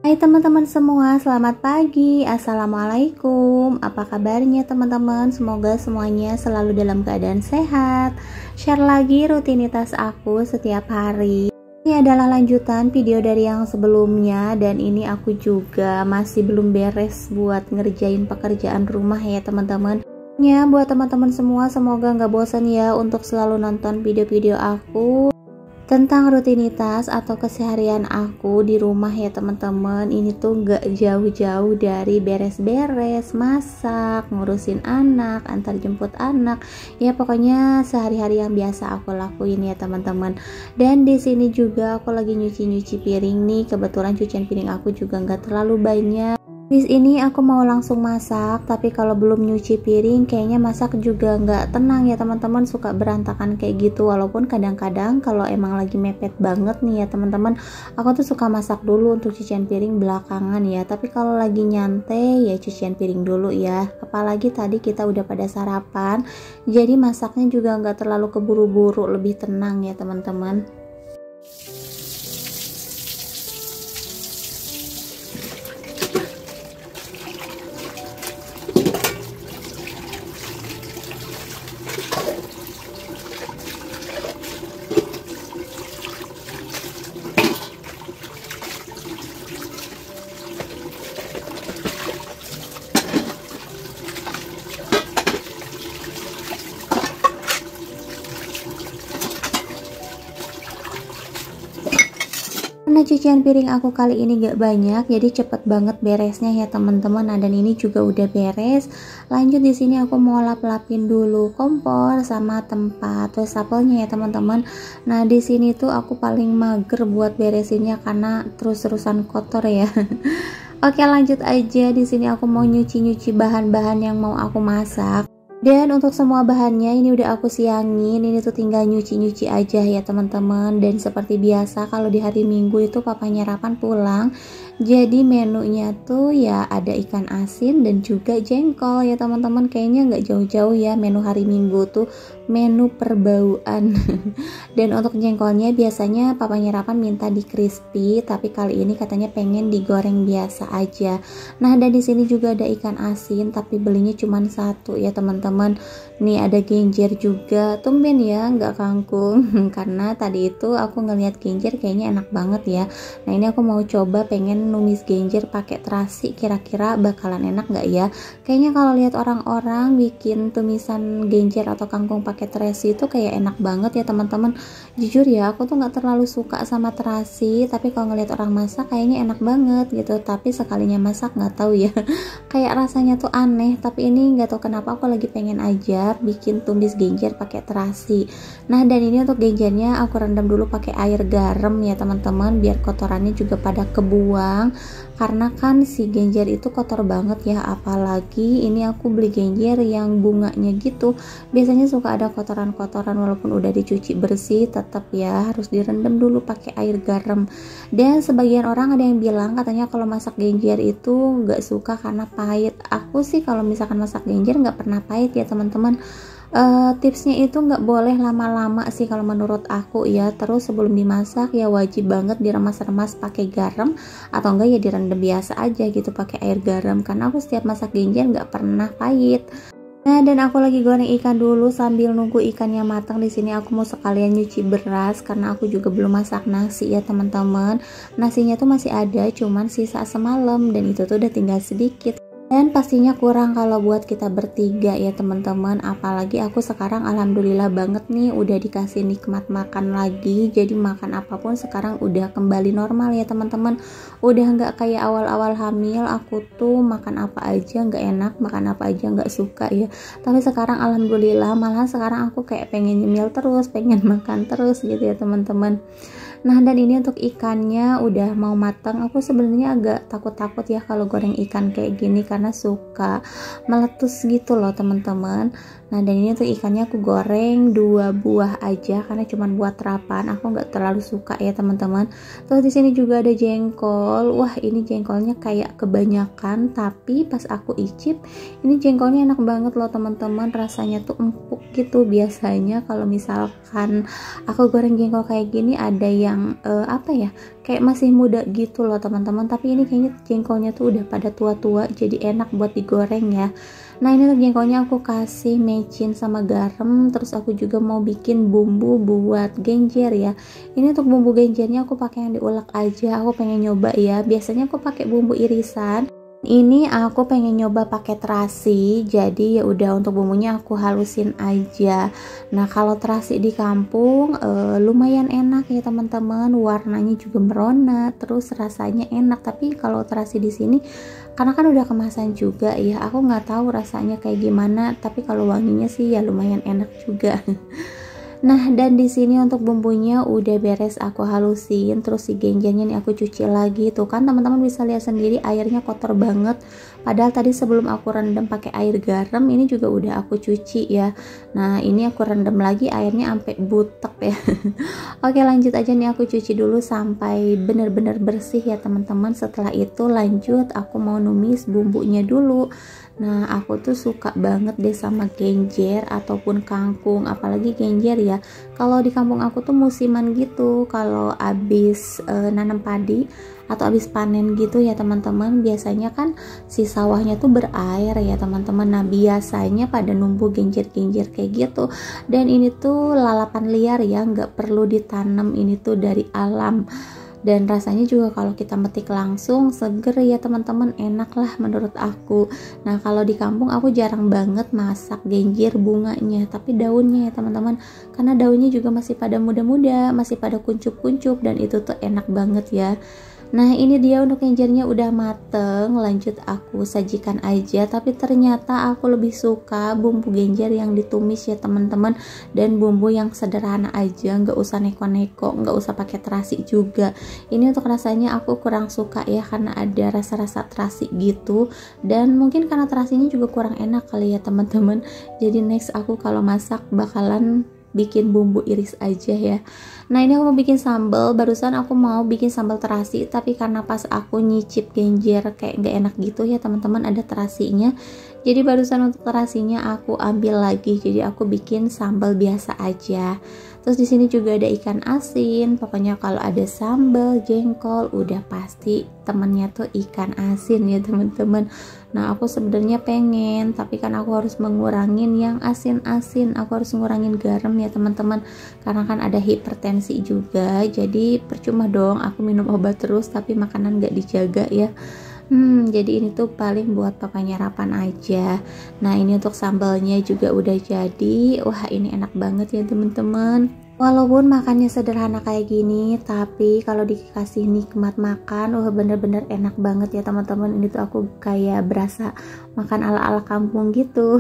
Hai teman-teman semua, selamat pagi. Assalamualaikum. Apa kabarnya teman-teman? Semoga semuanya selalu dalam keadaan sehat. Share lagi rutinitas aku setiap hari. Ini adalah lanjutan video dari yang sebelumnya, dan ini aku juga masih belum beres buat ngerjain pekerjaan rumah ya teman-teman. Ya, buat teman-teman semua, semoga nggak bosan ya untuk selalu nonton video-video aku tentang rutinitas atau keseharian aku di rumah ya teman-teman. Ini tuh gak jauh-jauh dari beres-beres, masak, ngurusin anak, antar jemput anak, ya pokoknya sehari-hari yang biasa aku lakuin ya teman-teman. Dan di sini juga aku lagi nyuci piring nih. Kebetulan cucian piring aku juga gak terlalu banyak. Di sini aku mau langsung masak, tapi kalau belum nyuci piring kayaknya masak juga nggak tenang ya teman-teman, suka berantakan kayak gitu. Walaupun kadang-kadang kalau emang lagi mepet banget nih ya teman-teman, aku tuh suka masak dulu untuk cucian piring belakangan ya. Tapi kalau lagi nyantai ya cucian piring dulu ya. Apalagi tadi kita udah pada sarapan, jadi masaknya juga nggak terlalu keburu-buru, lebih tenang ya teman-teman. Karena cucian piring aku kali ini gak banyak, jadi cepet banget beresnya ya teman-teman. Nah, dan ini juga udah beres. Lanjut di sini aku mau lap-lapin dulu kompor sama tempat wastafelnya ya teman-teman. Nah, di sini tuh aku paling mager buat beresinnya karena terus-terusan kotor ya. Oke, lanjut aja. Di sini aku mau nyuci-nyuci bahan-bahan yang mau aku masak. Dan untuk semua bahannya ini udah aku siangin, ini tuh tinggal nyuci-nyuci aja ya teman-teman. Dan seperti biasa kalau di hari Minggu itu papanya Rapan pulang, jadi menunya tuh ya ada ikan asin dan juga jengkol ya teman-teman. Kayaknya nggak jauh-jauh ya menu hari Minggu tuh, menu perbauan. Dan untuk jengkolnya biasanya papanya Rapan minta di crispy, tapi kali ini katanya pengen digoreng biasa aja. Nah, dan di sini juga ada ikan asin, tapi belinya cuma satu ya teman-teman. Nih ada genjer juga, tumben ya nggak kangkung. Karena tadi itu aku ngeliat genjer kayaknya enak banget ya. Nah, ini aku mau coba pengen numis genjer pakai terasi, kira-kira bakalan enak nggak ya. Kayaknya kalau lihat orang-orang bikin tumisan genjer atau kangkung pakai terasi itu kayak enak banget ya teman-teman. Jujur ya, aku tuh nggak terlalu suka sama terasi, tapi kalau ngelihat orang masak kayaknya enak banget gitu. Tapi sekalinya masak nggak tahu ya, kayak rasanya tuh aneh. Tapi ini nggak tahu kenapa aku lagi pengen aja bikin tumis genjer pakai terasi. Nah, dan ini untuk genjernya aku rendam dulu pakai air garam ya teman-teman, biar kotorannya juga pada kebuang. Karena kan si genjer itu kotor banget ya, apalagi ini aku beli genjer yang bunganya gitu. Biasanya suka ada kotoran-kotoran, walaupun udah dicuci bersih tetap ya harus direndam dulu pakai air garam. Dan sebagian orang ada yang bilang katanya kalau masak genjer itu nggak suka karena pahit. Aku sih kalau misalkan masak genjer nggak pernah pahit ya teman-teman. Tipsnya itu nggak boleh lama-lama sih kalau menurut aku ya. Terus sebelum dimasak ya wajib banget diremas-remas pakai garam, atau enggak ya direndam biasa aja gitu pakai air garam, karena aku setiap masak genjer nggak pernah pahit. Nah, dan aku lagi goreng ikan dulu sambil nunggu ikannya matang. Di sini aku mau sekalian nyuci beras karena aku juga belum masak nasi ya teman-teman. Nasinya tuh masih ada, cuman sisa semalam, dan itu tuh udah tinggal sedikit. Dan pastinya kurang kalau buat kita bertiga ya teman-teman. Apalagi aku sekarang alhamdulillah banget nih udah dikasih nikmat makan lagi. Jadi makan apapun sekarang udah kembali normal ya teman-teman. Udah nggak kayak awal-awal hamil, aku tuh makan apa aja nggak enak, makan apa aja nggak suka ya. Tapi sekarang alhamdulillah, malahan sekarang aku kayak pengen nyemil terus, pengen makan terus gitu ya teman-teman. Nah, dan ini untuk ikannya udah mau matang. Aku sebenarnya agak takut-takut ya kalau goreng ikan kayak gini karena suka meletus gitu loh teman-teman. Nah, dan ini tuh ikannya aku goreng 2 buah aja karena cuman buat terapan. Aku nggak terlalu suka ya teman-teman. Terus di sini juga ada jengkol. Wah, ini jengkolnya kayak kebanyakan, tapi pas aku icip ini jengkolnya enak banget loh teman-teman. Rasanya tuh empuk gitu. Biasanya kalau misalkan aku goreng jengkol kayak gini ada yang yang apa ya, kayak masih muda gitu loh teman-teman, tapi ini kayaknya jengkolnya tuh udah pada tua-tua, jadi enak buat digoreng ya. Nah ini untuk jengkolnya aku kasih mecin sama garam, terus aku juga mau bikin bumbu buat genjer ya. Ini untuk bumbu genjernya aku pakai yang diulek aja, aku pengen nyoba ya. Biasanya aku pakai bumbu irisan, ini aku pengen nyoba pakai terasi, jadi ya udah untuk bumbunya aku halusin aja. Nah kalau terasi di kampung lumayan enak ya teman-teman, warnanya juga merona, terus rasanya enak. Tapi kalau terasi di sini karena kan udah kemasan juga ya, aku nggak tahu rasanya kayak gimana, tapi kalau wanginya sih ya lumayan enak juga. Nah dan di sini untuk bumbunya udah beres aku halusin, terus si genjernya nih aku cuci lagi. Tuh kan teman-teman bisa lihat sendiri airnya kotor banget, padahal tadi sebelum aku rendam pakai air garam, ini juga udah aku cuci ya. Nah ini aku rendam lagi airnya sampai butek ya. Oke lanjut aja nih, aku cuci dulu sampai bener-bener bersih ya teman-teman. Setelah itu lanjut aku mau numis bumbunya dulu. Nah aku tuh suka banget deh sama genjer ataupun kangkung, apalagi genjer ya. Kalau di kampung aku tuh musiman gitu, kalau abis nanam padi atau abis panen gitu ya teman-teman, biasanya kan si sawahnya tuh berair ya teman-teman. Nah biasanya pada numbuh genjer-genjer kayak gitu, dan ini tuh lalapan liar ya, nggak perlu ditanam, ini tuh dari alam. Dan rasanya juga kalau kita metik langsung seger ya teman-teman, enak lah menurut aku. Nah kalau di kampung aku jarang banget masak genjer bunganya, tapi daunnya ya teman-teman, karena daunnya juga masih pada muda-muda, masih pada kuncup-kuncup, dan itu tuh enak banget ya. Nah ini dia untuk genjernya udah mateng, lanjut aku sajikan aja. Tapi ternyata aku lebih suka bumbu genjer yang ditumis ya teman-teman, dan bumbu yang sederhana aja, nggak usah neko-neko, nggak usah pakai terasi juga. Ini untuk rasanya aku kurang suka ya, karena ada rasa-rasa terasi gitu, dan mungkin karena terasinya juga kurang enak kali ya teman-teman. Jadi next aku kalau masak bakalan bikin bumbu iris aja ya. Nah ini aku mau bikin sambal, barusan aku mau bikin sambal terasi, tapi karena pas aku nyicip genjer kayak nggak enak gitu ya teman-teman, ada terasinya. Jadi barusan untuk terasinya aku ambil lagi, jadi aku bikin sambal biasa aja. Terus di sini juga ada ikan asin. Pokoknya kalau ada sambal jengkol udah pasti temennya tuh ikan asin ya teman-teman. Nah aku sebenarnya pengen, tapi kan aku harus mengurangin yang asin-asin, aku harus ngurangin garam ya teman-teman, karena kan ada hipertensi juga. Jadi percuma dong aku minum obat terus tapi makanan nggak dijaga ya. Jadi ini tuh paling buat papanya nyarapan aja. Nah ini untuk sambalnya juga udah jadi. Wah ini enak banget ya teman-teman. Walaupun makannya sederhana kayak gini, tapi kalau dikasih nikmat makan, wah bener-bener enak banget ya teman-teman. Ini tuh aku kayak berasa makan ala-ala kampung gitu.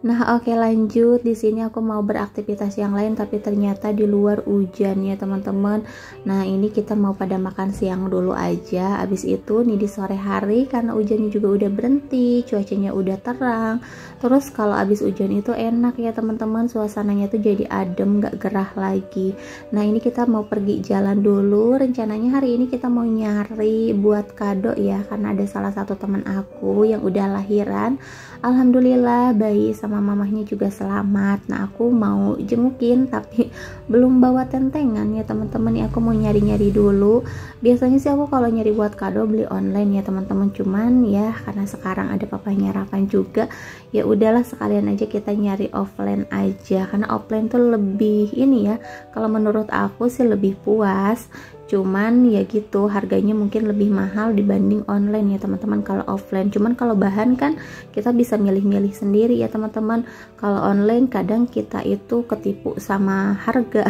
Nah oke lanjut, di sini aku mau beraktivitas yang lain, tapi ternyata di luar hujan ya teman-teman. Nah ini kita mau pada makan siang dulu aja. Abis itu nih di sore hari, karena hujannya juga udah berhenti, cuacanya udah terang. Terus kalau abis hujan itu enak ya teman-teman, suasananya tuh jadi adem, gak gerah lagi. Nah ini kita mau pergi jalan dulu. Rencananya hari ini kita mau nyari buat kado ya, karena ada salah satu teman aku yang udah lahiran. Alhamdulillah bayi sama mamahnya juga selamat. Nah aku mau jengukin tapi belum bawa tentengan ya teman-teman. Ya aku mau nyari-nyari dulu. Biasanya sih aku kalau nyari buat kado beli online ya teman-teman, cuman ya karena sekarang ada papanya nyarapan juga, ya udahlah sekalian aja kita nyari offline aja, karena offline tuh lebih ini ya, kalau menurut aku sih lebih puas. Cuman ya gitu, harganya mungkin lebih mahal dibanding online ya teman-teman kalau offline. Cuman kalau bahan kan kita bisa milih-milih sendiri ya teman-teman. Kalau online kadang kita itu ketipu sama harga.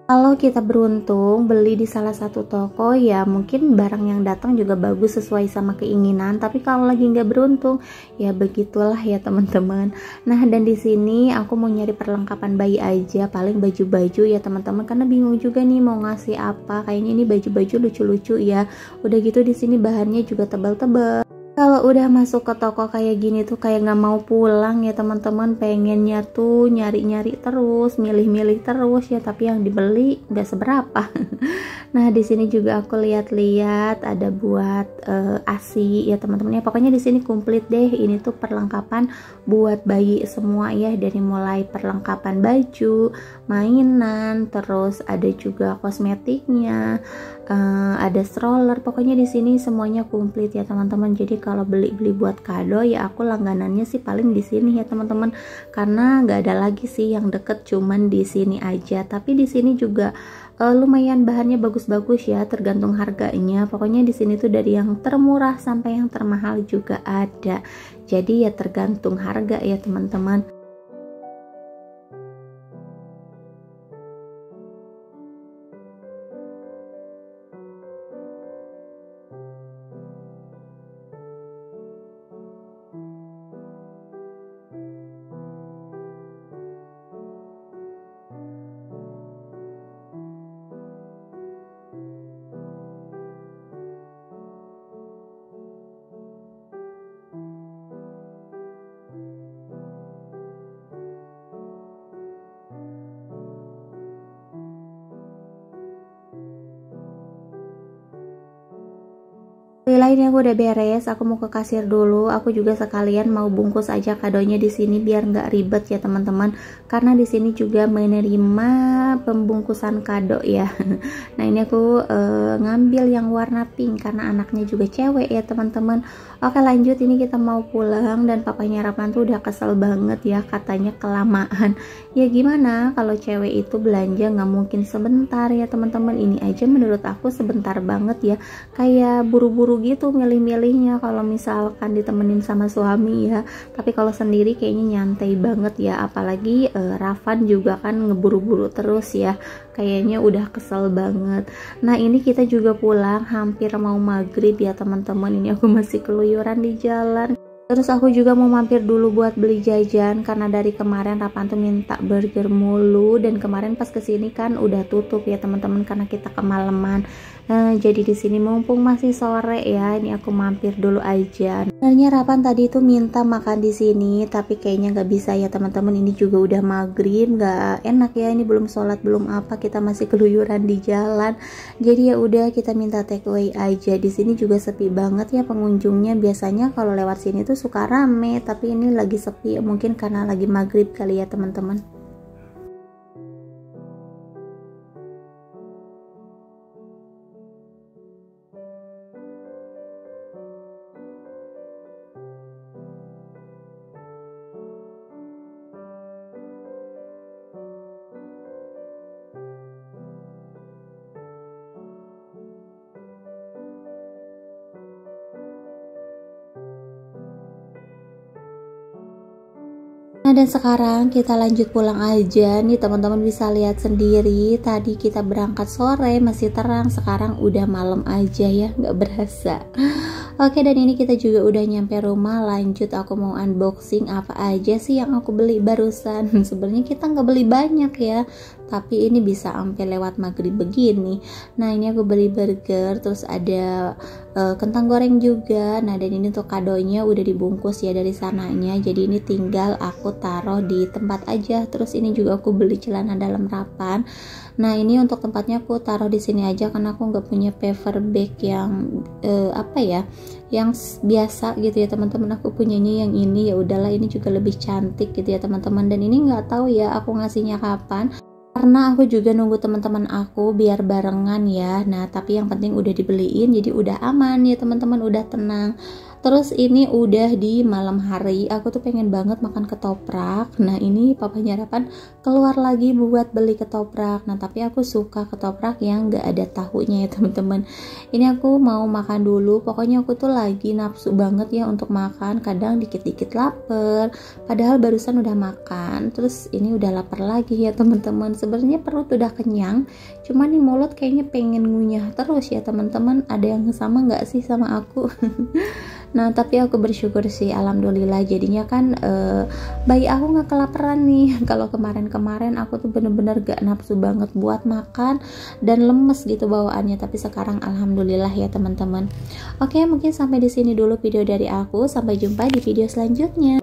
Kalau kita beruntung beli di salah satu toko, ya mungkin barang yang datang juga bagus sesuai sama keinginan. Tapi kalau lagi nggak beruntung, ya begitulah ya teman-teman. Nah dan di sini aku mau nyari perlengkapan bayi aja, paling baju-baju ya teman-teman, karena bingung juga nih mau ngasih apa. Kayaknya ini baju-baju lucu-lucu ya. Udah gitu di sini bahannya juga tebal-tebal. Kalau udah masuk ke toko kayak gini tuh kayak nggak mau pulang ya teman-teman, pengennya tuh nyari-nyari terus, milih-milih terus ya, tapi yang dibeli nggak seberapa. Nah, di sini juga aku lihat-lihat ada buat ASI ya teman-teman ya. Pokoknya di sini komplit deh. Ini tuh perlengkapan buat bayi semua ya, dari mulai perlengkapan baju, mainan, terus ada juga kosmetiknya, ada stroller. Pokoknya di sini semuanya komplit ya teman-teman. Jadi kalau beli-beli buat kado ya aku langganannya sih paling di sini ya teman-teman. Karena nggak ada lagi sih yang deket, cuman di sini aja. Tapi di sini juga lumayan bahannya bagus-bagus ya, tergantung harganya. Pokoknya di sini tuh dari yang termurah sampai yang termahal juga ada. Jadi ya tergantung harga ya teman-teman. Lainnya aku udah beres, aku mau ke kasir dulu. Aku juga sekalian mau bungkus aja kadonya di sini biar nggak ribet ya teman-teman. Karena di sini juga menerima pembungkusan kado ya. Nah ini aku ngambil yang warna pink karena anaknya juga cewek ya teman-teman. Oke lanjut, ini kita mau pulang dan papanya Rapan tuh udah kesel banget ya, katanya kelamaan. Ya gimana kalau cewek itu belanja nggak mungkin sebentar ya teman-teman. Ini aja menurut aku sebentar banget ya, kayak buru-buru gitu milih-milihnya kalau misalkan ditemenin sama suami ya. Tapi kalau sendiri kayaknya nyantai banget ya, apalagi Rafan juga kan ngeburu-buru terus ya, kayaknya udah kesel banget. Nah ini kita juga pulang hampir mau maghrib ya teman-teman. Ini aku masih keluyuran di jalan. Terus aku juga mau mampir dulu buat beli jajan karena dari kemarin Rapan tuh minta burger mulu, dan kemarin pas kesini kan udah tutup ya teman-teman karena kita kemalaman. Jadi di sini mumpung masih sore ya, ini aku mampir dulu aja. Sebenarnya Rapan tadi tuh minta makan di sini, tapi kayaknya nggak bisa ya teman-teman. Ini juga udah maghrib, nggak enak ya. Ini belum sholat belum apa, kita masih keluyuran di jalan. Jadi ya udah kita minta take away aja. Di sini juga sepi banget ya pengunjungnya. Biasanya kalau lewat sini tuh suka rame, tapi ini lagi sepi. Mungkin karena lagi maghrib kali ya teman-teman. Nah dan sekarang kita lanjut pulang aja nih teman-teman, bisa lihat sendiri tadi kita berangkat sore masih terang, sekarang udah malam aja ya, nggak berasa. Oke, dan ini kita juga udah nyampe rumah. Lanjut aku mau unboxing apa aja sih yang aku beli barusan. Sebenarnya kita nggak beli banyak ya, tapi ini bisa sampai lewat maghrib begini. Nah ini aku beli burger, terus ada kentang goreng juga. Nah dan ini untuk kadonya udah dibungkus ya dari sananya, jadi ini tinggal aku taruh di tempat aja. Terus ini juga aku beli celana dalam Rapan. Nah ini untuk tempatnya aku taruh di sini aja karena aku nggak punya paper bag yang apa ya, yang biasa gitu ya teman-teman. Aku punyanya yang ini, ya udahlah ini juga lebih cantik gitu ya teman-teman. Dan ini nggak tahu ya aku ngasihnya kapan, karena aku juga nunggu teman-teman aku biar barengan ya. Nah tapi yang penting udah dibeliin, jadi udah aman ya teman-teman, udah tenang. Terus ini udah di malam hari, aku tuh pengen banget makan ketoprak. Nah ini papanya Rapan keluar lagi buat beli ketoprak. Nah tapi aku suka ketoprak yang gak ada tahunya ya teman-teman. Ini aku mau makan dulu, pokoknya aku tuh lagi nafsu banget ya untuk makan. Kadang dikit-dikit lapar, padahal barusan udah makan. Terus ini udah lapar lagi ya teman-teman. Sebenarnya perut udah kenyang, cuman nih mulut kayaknya pengen ngunyah terus ya teman-teman. Ada yang sama nggak sih sama aku? Nah tapi aku bersyukur sih, alhamdulillah. Jadinya kan bayi aku nggak kelaparan nih. Kalau kemarin-kemarin aku tuh bener-bener gak nafsu banget buat makan dan lemes gitu bawaannya. Tapi sekarang alhamdulillah ya teman-teman. Oke, mungkin sampai di sini dulu video dari aku. Sampai jumpa di video selanjutnya.